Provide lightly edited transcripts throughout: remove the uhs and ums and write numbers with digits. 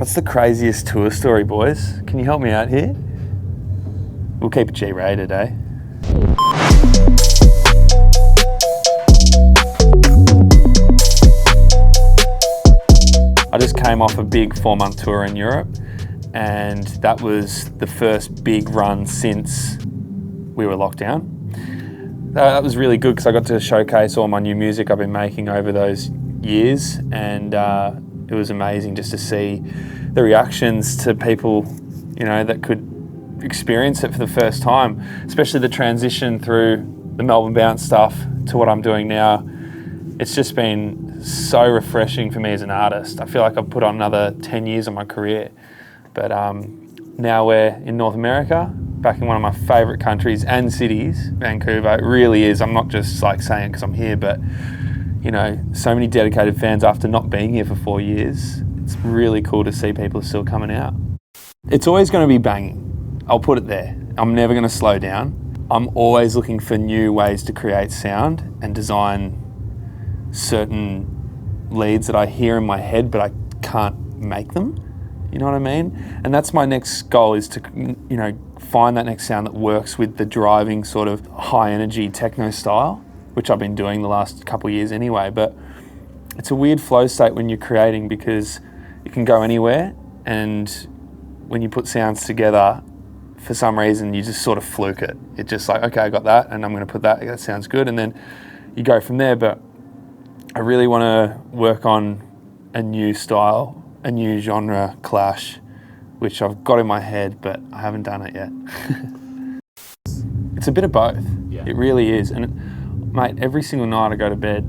What's the craziest tour story, boys? Can you help me out here? We'll keep it G-rated, eh? I just came off a big 4-month tour in Europe, and that was the first big run since we were locked down. That was really good because I got to showcase all my new music I've been making over those years, and it was amazing just to see the reactions to people, you know, that could experience it for the first time, especially the transition through the Melbourne Bounce stuff to what I'm doing now. It's just been so refreshing for me as an artist. I feel like I've put on another 10 years on my career. But now we're in North America, back in one of my favourite countries and cities, Vancouver. It really is. I'm not just like saying it because I'm here, but you know, so many dedicated fans after not being here for 4 years. It's really cool to see people still coming out. It's always going to be banging. I'll put it there. I'm never going to slow down. I'm always looking for new ways to create sound and design certain leads that I hear in my head, but I can't make them. You know what I mean? And that's my next goal, is to, you know, find that next sound that works with the driving sort of high energy techno style, which I've been doing the last couple of years anyway. But it's a weird flow state when you're creating, because you can go anywhere, and when you put sounds together, for some reason you just sort of fluke it. It's just like, okay, I got that, and I'm going to put that. That sounds good, and then you go from there. But I really want to work on a new style, a new genre clash, which I've got in my head, but I haven't done it yet. It's a bit of both. Yeah. It really is. And mate, every single night I go to bed,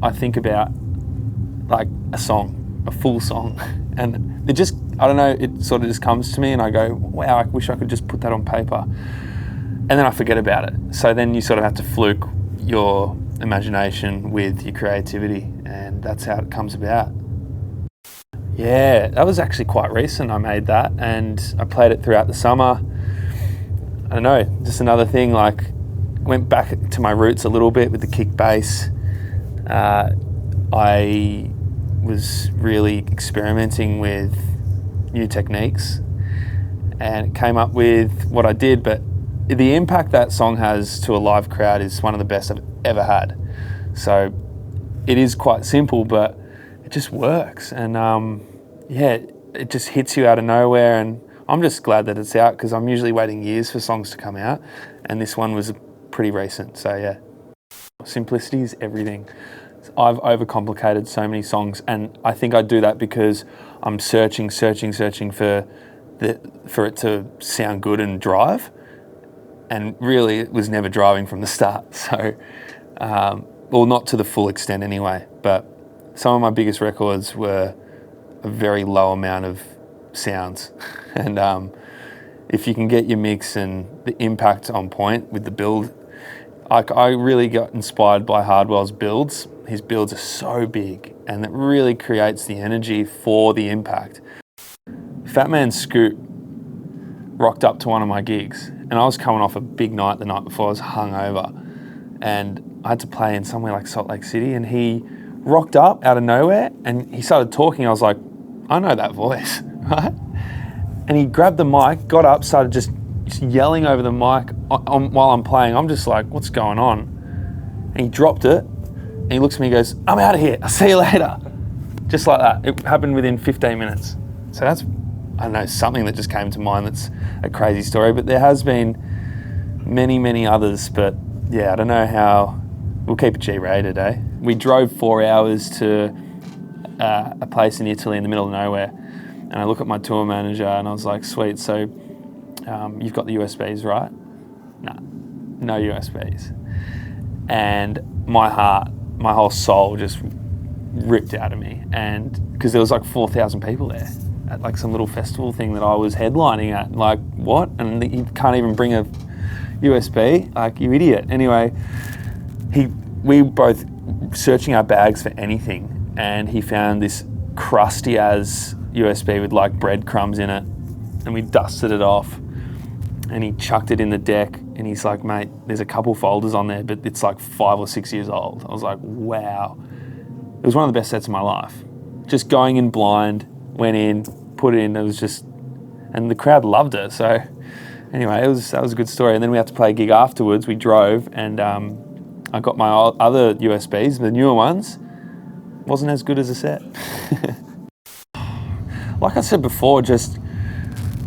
I think about like a song, a full song. And it just, I don't know, it sort of just comes to me and I go, wow, I wish I could just put that on paper. And then I forget about it. So then you sort of have to fluke your imagination with your creativity, and that's how it comes about. Yeah, that was actually quite recent. I made that and I played it throughout the summer. I don't know, just another thing, like went back to my roots a little bit with the kick bass. I was really experimenting with new techniques and came up with what I did, but the impact that song has to a live crowd is one of the best I've ever had. So it is quite simple, but it just works. And yeah, it just hits you out of nowhere. And I'm just glad that it's out, because I'm usually waiting years for songs to come out. And this one was pretty recent. So yeah, simplicity is everything. I've overcomplicated so many songs, and I think I do that because I'm searching for it to sound good and drive. And really, it was never driving from the start. So, well, not to the full extent anyway, but some of my biggest records were a very low amount of sounds. And if you can get your mix and the impact on point with the build, I really got inspired by Hardwell's builds. His builds are so big, and it really creates the energy for the impact. Fat Man Scoop rocked up to one of my gigs, and I was coming off a big night the night before. I was hungover, and I had to play in somewhere like Salt Lake City, and he rocked up out of nowhere, and he started talking. I was like, I know that voice, right? And he grabbed the mic, got up, started just yelling over the mic while I'm playing. I'm just like, what's going on? And he dropped it, and he looks at me and goes, I'm out of here, I'll see you later. Just like that. It happened within 15 minutes. So that's, I don't know, something that just came to mind that's a crazy story, but there has been many, many others. But yeah, I don't know how, we'll keep it G-rated, eh? We drove 4 hours to a place in Italy in the middle of nowhere, and I look at my tour manager and I was like, sweet, so you've got the USBs, right? Nah, no USBs. And my heart, my whole soul just ripped out of me. And because there was like 4,000 people there at like some little festival thing that I was headlining at. Like, what? And you can't even bring a USB? Like, you idiot. Anyway, we were both searching our bags for anything, and he found this crusty as USB with like breadcrumbs in it, and we dusted it off, and he chucked it in the deck, and he's like, mate, there's a couple folders on there, but it's like 5 or 6 years old. I was like, wow. It was one of the best sets of my life. Just going in blind, went in, put it in, it was just, and the crowd loved it. So anyway, that was a good story. And then we had to play a gig afterwards. We drove, and I got my other USBs, the newer ones. Wasn't as good as the set. Like I said before, just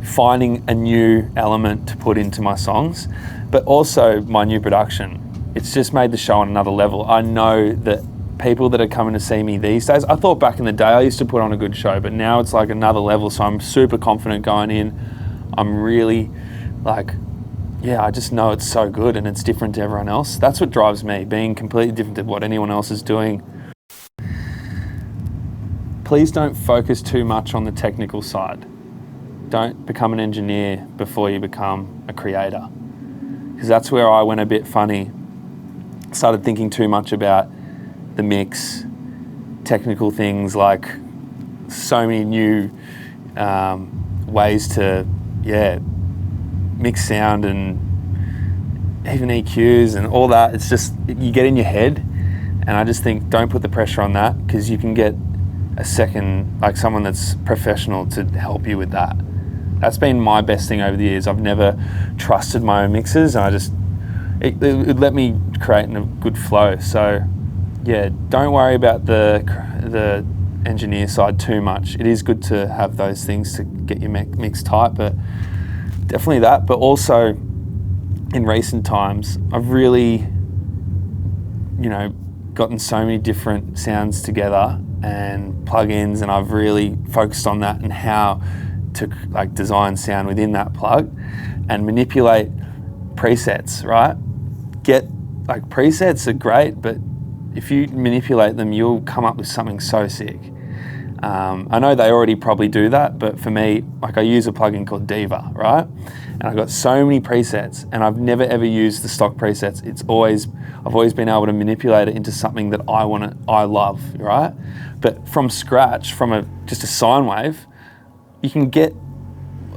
finding a new element to put into my songs, but also my new production. It's just made the show on another level. I know that people that are coming to see me these days, I thought back in the day I used to put on a good show, but now it's like another level. So I'm super confident going in. I'm really like, I just know it's so good and it's different to everyone else. That's what drives me, being completely different to what anyone else is doing. Please don't focus too much on the technical side. Don't become an engineer before you become a creator. Because that's where I went a bit funny. Started thinking too much about the mix, technical things, like so many new ways to, mix sound and even EQs and all that. It's just, you get in your head, and I just think don't put the pressure on that, because you can get a second, like someone that's professional to help you with that. That's been my best thing over the years. I've never trusted my own mixes, and it let me create in a good flow. So don't worry about the engineer side too much. It is good to have those things to get your mix tight, but definitely that. But also in recent times, I've really, gotten so many different sounds together and plugins, and I've really focused on that and how to like design sound within that plug and manipulate presets, right? Presets are great, but if you manipulate them, you'll come up with something so sick. I know they already probably do that, but for me, like I use a plugin called Diva, right? And I've got so many presets, and I've never ever used the stock presets. I've always been able to manipulate it into something that I love, right? But from scratch, from just a sine wave,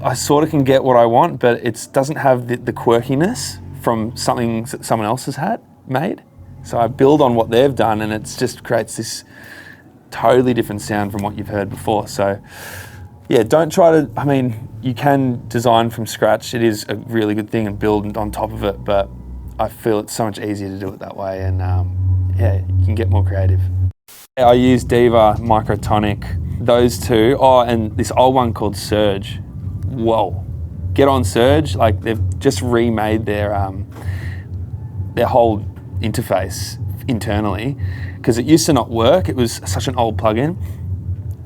I sort of can get what I want, but it doesn't have the quirkiness from something that someone else has made. So I build on what they've done, and it just creates this totally different sound from what you've heard before. So don't try to, you can design from scratch. It is a really good thing and build on top of it, but I feel it's so much easier to do it that way, and you can get more creative. I use Diva, Microtonic, those two. Oh, and this old one called Surge. Whoa. Get on Surge. Like, they've just remade their whole interface internally, because it used to not work. It was such an old plugin.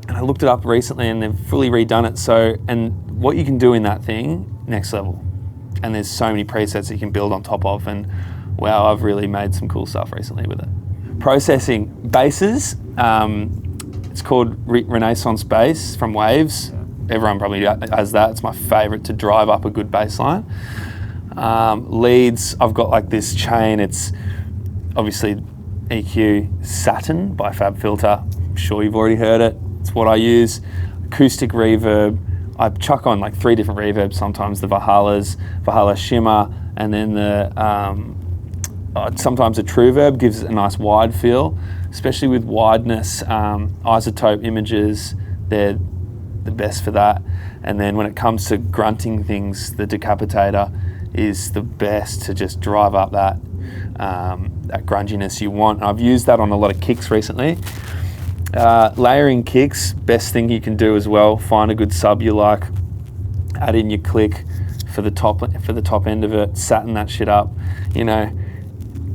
And I looked it up recently, and they've fully redone it. So, and what you can do in that thing, next level. And there's so many presets that you can build on top of, and wow, I've really made some cool stuff recently with it. Processing basses, it's called Renaissance Bass from Waves. Everyone probably has that. It's my favorite to drive up a good bass line. Leads, I've got like this chain. It's obviously EQ Saturn by FabFilter. I'm sure you've already heard it. It's what I use. Acoustic reverb. I chuck on like 3 different reverbs sometimes, the Valhalla Shimmer, and then sometimes a True Verb gives it a nice wide feel, especially with wideness. Isotope images, they're the best for that. And then when it comes to grunting things, the Decapitator is the best to just drive up that grunginess you want. And I've used that on a lot of kicks recently. Layering kicks, best thing you can do as well. Find a good sub you like, add in your click for the top end of it, satin that shit up.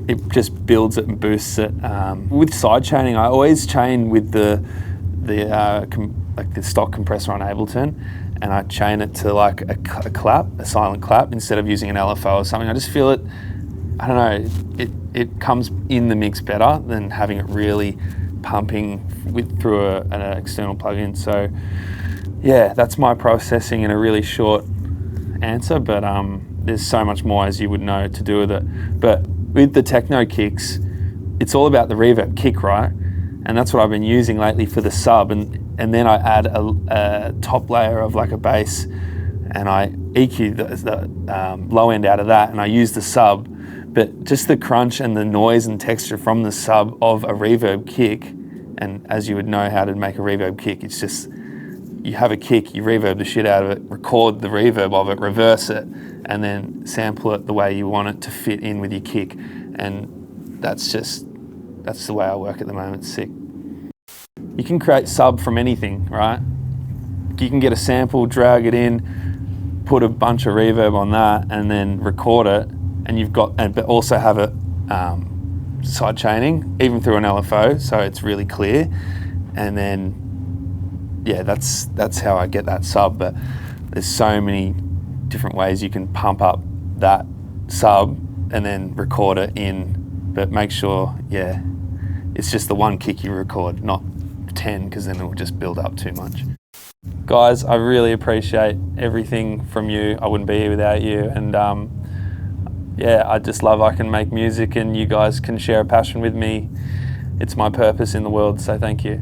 It just builds it and boosts it. With side chaining, I always chain with the stock compressor on Ableton, and I chain it to like a clap, a silent clap, instead of using an LFO or something. I just feel it, I don't know, it comes in the mix better than having it really pumping through an external plugin. So that's my processing in a really short answer, but there's so much more, as you would know, to do with it. But with the techno kicks, it's all about the reverb kick, right? And that's what I've been using lately for the sub, and then I add a top layer of like a bass, and I EQ the low end out of that, and I use the sub. But just the crunch and the noise and texture from the sub of a reverb kick, and as you would know how to make a reverb kick, it's just you have a kick, you reverb the shit out of it, record the reverb of it, reverse it, and then sample it the way you want it to fit in with your kick. And that's the way I work at the moment. It's sick. You can create sub from anything, right? You can get a sample, drag it in, put a bunch of reverb on that, and then record it, and you've got, but also have it side chaining, even through an LFO, so it's really clear. And then, yeah, that's how I get that sub. But there's so many different ways you can pump up that sub and then record it in. But make sure, yeah, it's just the one kick you record, not 10, because then it will just build up too much. Guys, I really appreciate everything from you. I wouldn't be here without you. And yeah, I just love I can make music and you guys can share a passion with me. It's my purpose in the world, so thank you.